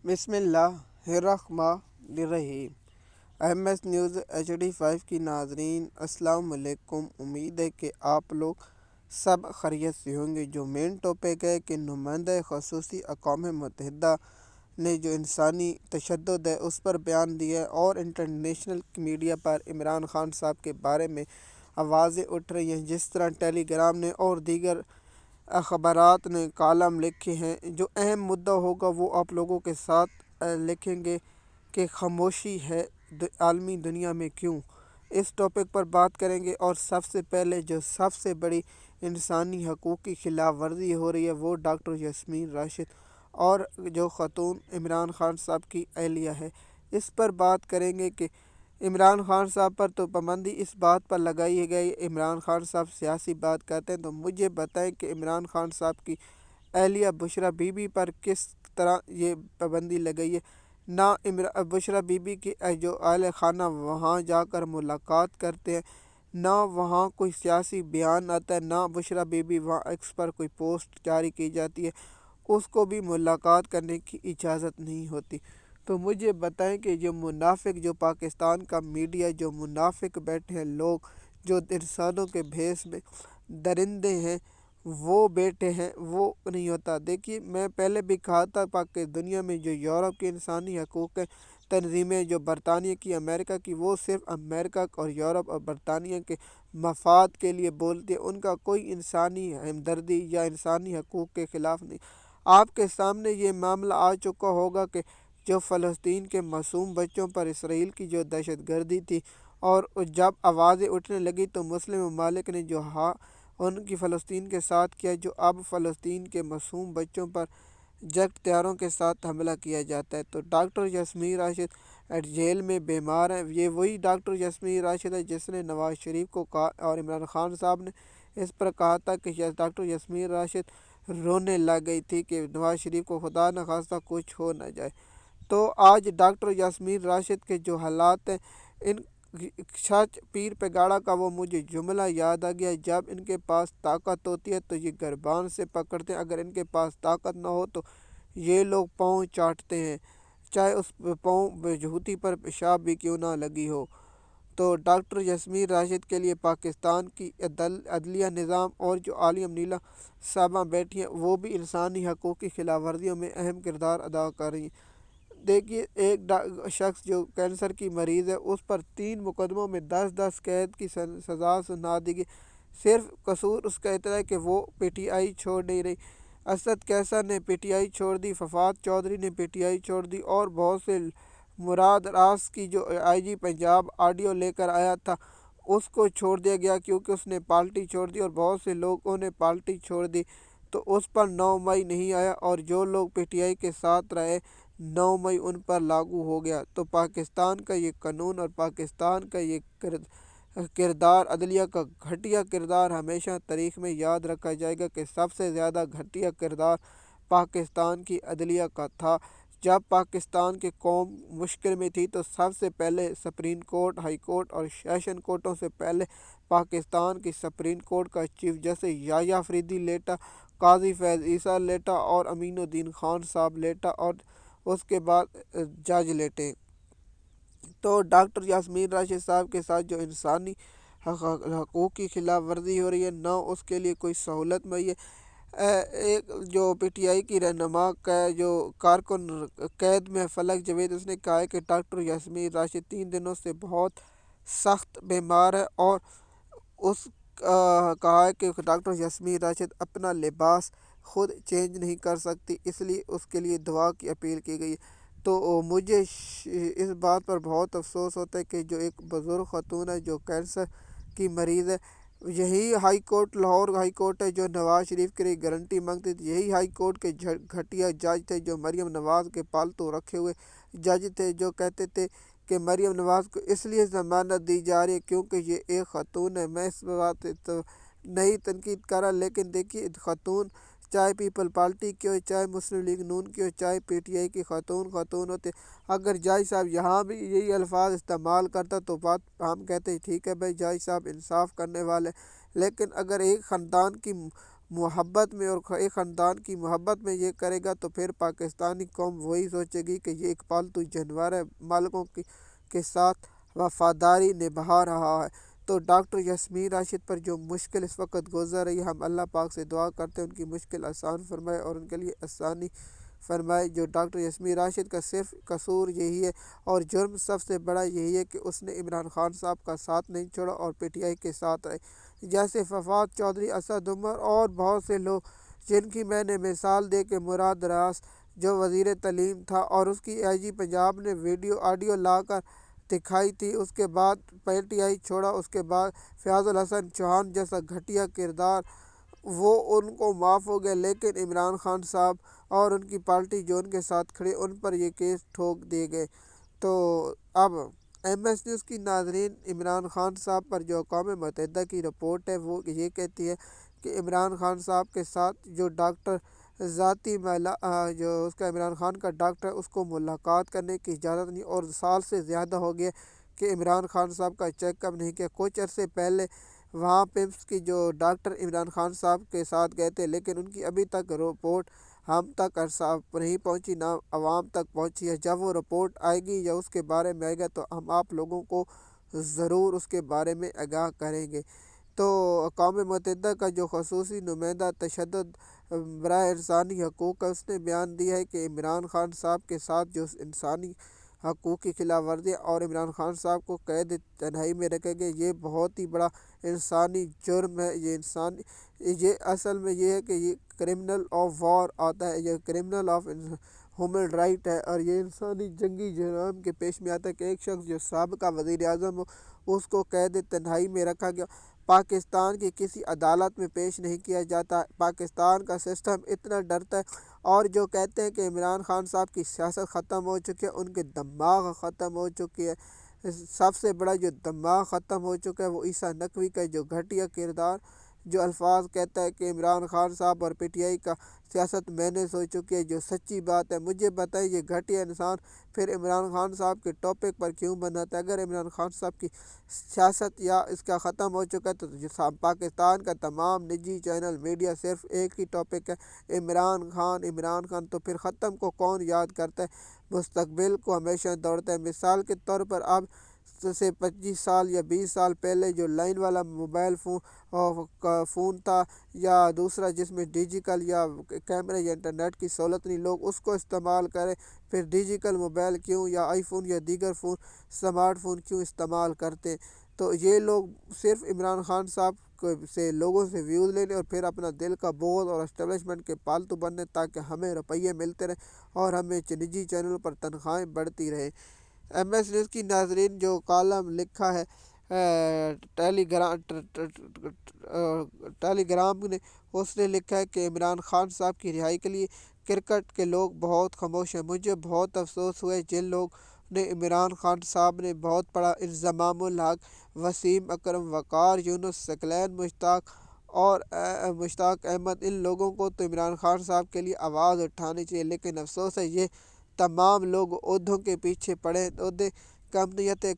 بسم اللہ الرحمن الرحیم۔ ایم ایس نیوز HD5 کی ناظرین السلام علیکم۔ امید ہے کہ آپ لوگ سب خیریت سے ہوں گے۔ جو مین ٹاپک ہے کہ نمائندہ خصوصی اقوام متحدہ نے جو انسانی تشدد ہے اس پر بیان دیا ہے اور انٹرنیشنل میڈیا پر عمران خان صاحب کے بارے میں آوازیں اٹھ رہی ہیں، جس طرح ٹیلی گرام نے اور دیگر اخبارات نے کالم لکھے ہیں۔ جو اہم مدعا ہوگا وہ آپ لوگوں کے ساتھ لکھیں گے کہ خاموشی ہے عالمی دنیا میں کیوں، اس ٹاپک پر بات کریں گے۔ اور سب سے پہلے جو سب سے بڑی انسانی حقوق کی خلاف ورزی ہو رہی ہے وہ ڈاکٹر یاسمین راشد اور جو خاتون عمران خان صاحب کی اہلیہ ہے، اس پر بات کریں گے کہ عمران خان صاحب پر تو پابندی اس بات پر لگائی گئی۔ عمران خان صاحب سیاسی بات کرتے ہیں تو مجھے بتائیں کہ عمران خان صاحب کی اہلیہ بشریٰ بی بی پر کس طرح یہ پابندی لگائی ہے۔ نہ بشریٰ بی بی کی جو اہل خانہ وہاں جا کر ملاقات کرتے ہیں، نہ وہاں کوئی سیاسی بیان آتا ہے، نہ بشریٰ بی بی وہاں ایکس پر کوئی پوسٹ جاری کی جاتی ہے، اس کو بھی ملاقات کرنے کی اجازت نہیں ہوتی۔ تو مجھے بتائیں کہ جو منافق، جو پاکستان کا میڈیا، جو منافق بیٹھے ہیں لوگ، جو انسانوں کے بھیس میں درندے ہیں وہ بیٹھے ہیں، وہ نہیں ہوتا۔ دیکھیے میں پہلے بھی کہا تھا کہ دنیا میں جو یورپ کی انسانی حقوق تنظیمیں، جو برطانیہ کی، امریکہ کی، وہ صرف امریکہ اور یورپ اور برطانیہ کے مفاد کے لیے بولتی ہے، ان کا کوئی انسانی ہمدردی یا انسانی حقوق کے خلاف نہیں۔ آپ کے سامنے یہ معاملہ آ چکا ہوگا کہ جو فلسطین کے معصوم بچوں پر اسرائیل کی جو دہشت گردی تھی، اور جب آوازیں اٹھنے لگی تو مسلم ممالک نے جو ان کی فلسطین کے ساتھ کیا، جو اب فلسطین کے معصوم بچوں پر جیٹ طیاروں کے ساتھ حملہ کیا جاتا ہے۔ تو ڈاکٹر یاسمین راشد جیل میں بیمار ہیں۔ یہ وہی ڈاکٹر یاسمین راشد ہے جس نے نواز شریف کو کہا اور عمران خان صاحب نے اس پر کہا تھا کہ ڈاکٹر یاسمین راشد رونے لگ گئی تھی کہ نواز شریف کو خدا نہ خواستہ کچھ ہو نہ جائے۔ تو آج ڈاکٹر یاسمین راشد کے جو حالات ہیں، ان سچ پیر پہ گاڑا کا وہ مجھے جملہ یاد آ گیا، جب ان کے پاس طاقت ہوتی ہے تو یہ گربان سے پکڑتے ہیں، اگر ان کے پاس طاقت نہ ہو تو یہ لوگ پاؤں چاٹتے ہیں، چاہے اس پاؤں بےجھوتی پر پیشاب بھی کیوں نہ لگی ہو۔ تو ڈاکٹر یاسمین راشد کے لیے پاکستان کی عدلیہ نظام اور جو عالم نیلا صاحبہ بیٹھی ہیں وہ بھی انسانی حقوق کی خلاف ورزیوں میں اہم کردار ادا کر رہی ہیں۔ دیکھیے ایک شخص جو کینسر کی مریض ہے، اس پر 3 مقدموں میں 10 قید کی سزا سنا دی گئی، صرف قصور اس کا اتنا ہے کہ وہ PTI چھوڑ نہیں رہی۔ اسد کیسر نے PTI چھوڑ دی، فواد چودھری نے PTI چھوڑ دی، اور بہت سے مراد راس کی جو IG پنجاب آڈیو لے کر آیا تھا اس کو چھوڑ دیا گیا کیونکہ اس نے پارٹی چھوڑ دی، اور بہت سے لوگوں نے پارٹی چھوڑ دی تو اس پر 9 مئی نہیں آیا، اور جو لوگ PTI کے ساتھ رہے 9 مئی ان پر لاگو ہو گیا۔ تو پاکستان کا یہ قانون اور پاکستان کا یہ کردار، عدلیہ کا گھٹیا کردار ہمیشہ تاریخ میں یاد رکھا جائے گا کہ سب سے زیادہ گھٹیا کردار پاکستان کی عدلیہ کا تھا۔ جب پاکستان کی قوم مشکل میں تھی تو سب سے پہلے سپریم کورٹ، ہائی کورٹ اور سیشن کورٹوں سے پہلے پاکستان کی سپریم کورٹ کا چیف جسٹس یحییٰ فریدی لیٹا، قاضی فیض عیسیٰ لیٹا اور امین الدین خان صاحب لیٹا، اور اس کے بعد جج لیٹے۔ تو ڈاکٹر یاسمین راشد صاحب کے ساتھ جو انسانی حقوق کی خلاف ورزی ہو رہی ہے، نہ اس کے لیے کوئی سہولت مہیا۔ ایک جو PTI کی رہنما کا جو کارکن قید میں فلک جاوید، اس نے کہا ہے کہ ڈاکٹر یاسمین راشد 3 دنوں سے بہت سخت بیمار ہے، اور اس کہا ہے کہ ڈاکٹر یاسمین راشد اپنا لباس خود چینج نہیں کر سکتی، اس لیے اس کے لیے دعا کی اپیل کی گئی ہے۔ تو مجھے اس بات پر بہت افسوس ہوتا ہے کہ جو ایک بزرگ خاتون ہے جو کینسر کی مریض ہے، یہی high court, Lahore high court ہے جو نواز شریف کے لیے گارنٹی مانگتی تھی، یہی ہائی کورٹ کے گھٹیا جج تھے جو مریم نواز کے پالتو رکھے ہوئے جج تھے، جو کہتے تھے کہ مریم نواز کو اس لیے ضمانت دی جا رہی ہے کیونکہ یہ ایک خاتون ہے۔ میں اس بات تو نہیں تنقید کر رہا، لیکن دیکھیے خاتون چاہے پیپل پارٹی کی ہو، چاہے مسلم لیگ نون کی ہو، چاہے PTI کی خاتون ہوتے، اگر جج صاحب یہاں بھی یہی الفاظ استعمال کرتا تو بات ہم کہتے ٹھیک ہے بھائی جج صاحب انصاف کرنے والے، لیکن اگر ایک خاندان کی محبت میں اور ایک خاندان کی محبت میں یہ کرے گا تو پھر پاکستانی قوم وہی سوچے گی کہ یہ ایک پالتو جانور ہے، مالکوں کے ساتھ وفاداری نبھا رہا ہے۔ تو ڈاکٹر یاسمین راشد پر جو مشکل اس وقت گزر رہی ہے، ہم اللہ پاک سے دعا کرتے ہیں ان کی مشکل آسان فرمائے اور ان کے لیے آسانی فرمائے۔ جو ڈاکٹر یاسمین راشد کا صرف قصور یہی ہے اور جرم سب سے بڑا یہی ہے کہ اس نے عمران خان صاحب کا ساتھ نہیں چھوڑا اور پی ٹی آئی کے ساتھ رہے، جیسے فواد چودھری، اسد عمر اور بہت سے لوگ جن کی میں نے مثال دے کے مراد راس جو وزیر تعلیم تھا اور اس کی آئی جی پنجاب نے ویڈیو آڈیو لا کر دکھائی تھی، اس کے بعد پی ٹی آئی چھوڑا، اس کے بعد فیاض الحسن چوہان جیسا گھٹیا کردار وہ ان کو معاف ہو گیا، لیکن عمران خان صاحب اور ان کی پارٹی جو ان کے ساتھ کھڑی ان پر یہ کیس ٹھوک دیے گئے۔ تو اب ایم ایس نیوز کی ناظرین، عمران خان صاحب پر جو اقوام متحدہ کی رپورٹ ہے وہ یہ کہتی ہے کہ عمران خان صاحب کے ساتھ جو ڈاکٹر ذاتی جو اس کا عمران خان کا ڈاکٹر اس کو ملاقات کرنے کی اجازت نہیں، اور سال سے زیادہ ہو گیا کہ عمران خان صاحب کا چیک اپ نہیں کیا۔ کچھ عرصے پہلے وہاں پمس کی جو ڈاکٹر عمران خان صاحب کے ساتھ گئے تھے، لیکن ان کی ابھی تک رپورٹ ہم تک نہیں پہنچی، نہ عوام تک پہنچی ہے۔ جب وہ رپورٹ آئے گی یا اس کے بارے میں آئے گا تو ہم آپ لوگوں کو ضرور اس کے بارے میں آگاہ کریں گے۔ تو اقوام متحدہ کا جو خصوصی نمائندہ تشدد برائے انسانی حقوق کا اس نے بیان دیا ہے کہ عمران خان صاحب کے ساتھ جو انسانی حقوق کی خلاف ورزی اور عمران خان صاحب کو قید تنہائی میں رکھے گئے، یہ بہت ہی بڑا انسانی جرم ہے۔ یہ اصل میں یہ ہے کہ یہ کرمنل آف وار آتا ہے، یہ کرمنل آف ہیومن رائٹ ہے، اور یہ انسانی جنگی جرائم کے پیش میں آتا ہے کہ ایک شخص جو سابقہ وزیر اعظم ہو اس کو قید تنہائی میں رکھا گیا، پاکستان کی کسی عدالت میں پیش نہیں کیا جاتا۔ پاکستان کا سسٹم اتنا ڈرتا ہے، اور جو کہتے ہیں کہ عمران خان صاحب کی سیاست ختم ہو چکی ہے، ان کے دماغ ختم ہو چکی ہے۔ سب سے بڑا جو دماغ ختم ہو چکا ہے وہ عیسیٰ نقوی کا جو گھٹیا کردار جو الفاظ کہتا ہے کہ عمران خان صاحب اور پی ٹی آئی کا سیاست مینس ہو چکی ہے، جو سچی بات ہے۔ مجھے بتائیں یہ گھٹیا انسان پھر عمران خان صاحب کے ٹاپک پر کیوں بناتا ہے؟ اگر عمران خان صاحب کی سیاست یا اس کا ختم ہو چکا ہے تو پاکستان کا تمام نجی چینل میڈیا صرف ایک ہی ٹاپک ہے، عمران خان عمران خان، تو پھر ختم کو کون یاد کرتا ہے؟ مستقبل کو ہمیشہ دوڑتا ہے۔ مثال کے طور پر اب سے 25 سال یا 20 سال پہلے جو لائن والا موبائل فون تھا یا دوسرا جس میں ڈیجیکل یا کیمرے یا انٹرنیٹ کی سہولت نہیں، لوگ اس کو استعمال کریں، پھر ڈیجیکل موبائل کیوں یا آئی فون یا دیگر سمارٹ فون کیوں استعمال کرتے ہیں؟ تو یہ لوگ صرف عمران خان صاحب سے لوگوں سے ویوز لینے اور پھر اپنا دل کا بوجھ اور اسٹیبلشمنٹ کے پالتو بننے تاکہ ہمیں روپیے ملتے رہیں اور ہمیں نجی چینلوں پر تنخواہیں بڑھتی رہیں۔ ایم ایس نیوز کی ناظرین جو کالم لکھا ہے ٹیلی گرام نے، اس نے لکھا ہے کہ عمران خان صاحب کی رہائی کے لیے کرکٹ کے لوگ بہت خاموش ہیں۔ مجھے بہت افسوس ہوا ہے جن لوگ نے عمران خان صاحب نے بہت پڑھا، انضمام الحق، وسیم اکرم، وقار یونس، ثقلین مشتاق احمد، ان لوگوں کو تو عمران خان صاحب کے لیے آواز اٹھانی چاہیے، لیکن افسوس ہے یہ تمام لوگ عہدوں کے پیچھے پڑے۔ عہدے کم نہیں آتے۔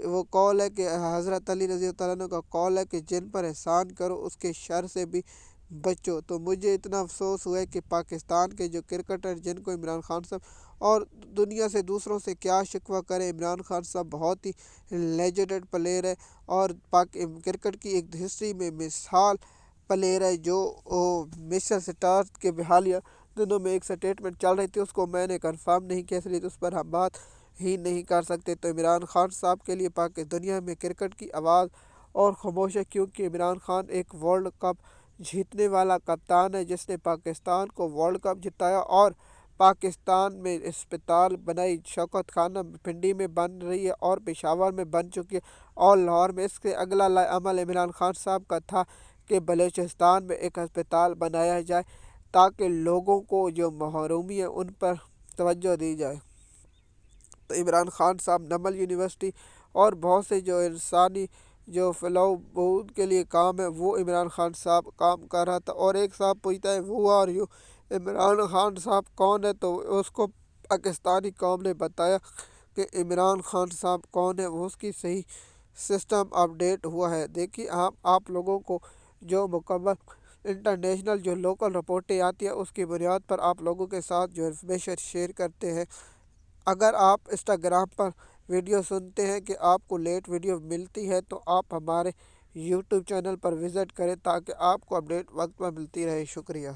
وہ قول ہے کہ حضرت علی رضی اللہ عنہ کا قول ہے کہ جن پر احسان کرو اس کے شر سے بھی بچو۔ تو مجھے اتنا افسوس ہوا ہے کہ پاکستان کے جو کرکٹر جن کو عمران خان صاحب اور دنیا سے دوسروں سے کیا شکوہ کریں، عمران خان صاحب بہت ہی لیجنڈ پلیئر ہے اور کرکٹ کی ایک ہسٹری میں مثال پلیئر ہے، جو مشر سٹار کے حالیہ دنوں میں ایک سٹیٹمنٹ چل رہی تھی، اس کو میں نے کنفرم نہیں کیا، اس لیے اس پر ہم بات ہی نہیں کر سکتے۔ تو عمران خان صاحب کے لیے دنیا میں کرکٹ کی آواز اور خاموش ہے، کیونکہ عمران خان ایک ورلڈ کپ جیتنے والا کپتان ہے جس نے پاکستان کو ورلڈ کپ جتایا اور پاکستان میں اسپتال بنائی، شوکت خانہ پنڈی میں بن رہی ہے اور پشاور میں بن چکی ہے اور لاہور میں۔ اس کے اگلا عمل عمران خان صاحب کا تھا کہ بلوچستان میں ایک اسپتال بنایا جائے تاکہ لوگوں کو جو محرومی ہے ان پر توجہ دی جائے۔ تو عمران خان صاحب نمل یونیورسٹی اور بہت سے جو انسانی جو فلاح و بہبود کے لیے کام ہے وہ عمران خان صاحب کام کر رہا تھا۔ اور ایک صاحب پوچھتا ہے who are you, Imran Khan صاحب کون ہے؟ تو اس کو پاکستانی قوم نے بتایا کہ عمران خان صاحب کون ہے، وہ اس کی صحیح سسٹم اپ ڈیٹ ہوا ہے۔ دیکھیے آپ لوگوں کو جو مکمل انٹرنیشنل جو لوکل رپورٹیں آتی ہیں اس کی بنیاد پر آپ لوگوں کے ساتھ جو انفارمیشن شیئر کرتے ہیں۔ اگر آپ انسٹاگرام پر ویڈیو سنتے ہیں کہ آپ کو لیٹ ویڈیو ملتی ہے تو آپ ہمارے یوٹیوب چینل پر وزٹ کریں تاکہ آپ کو اپڈیٹ وقت پر ملتی رہے۔ شکریہ۔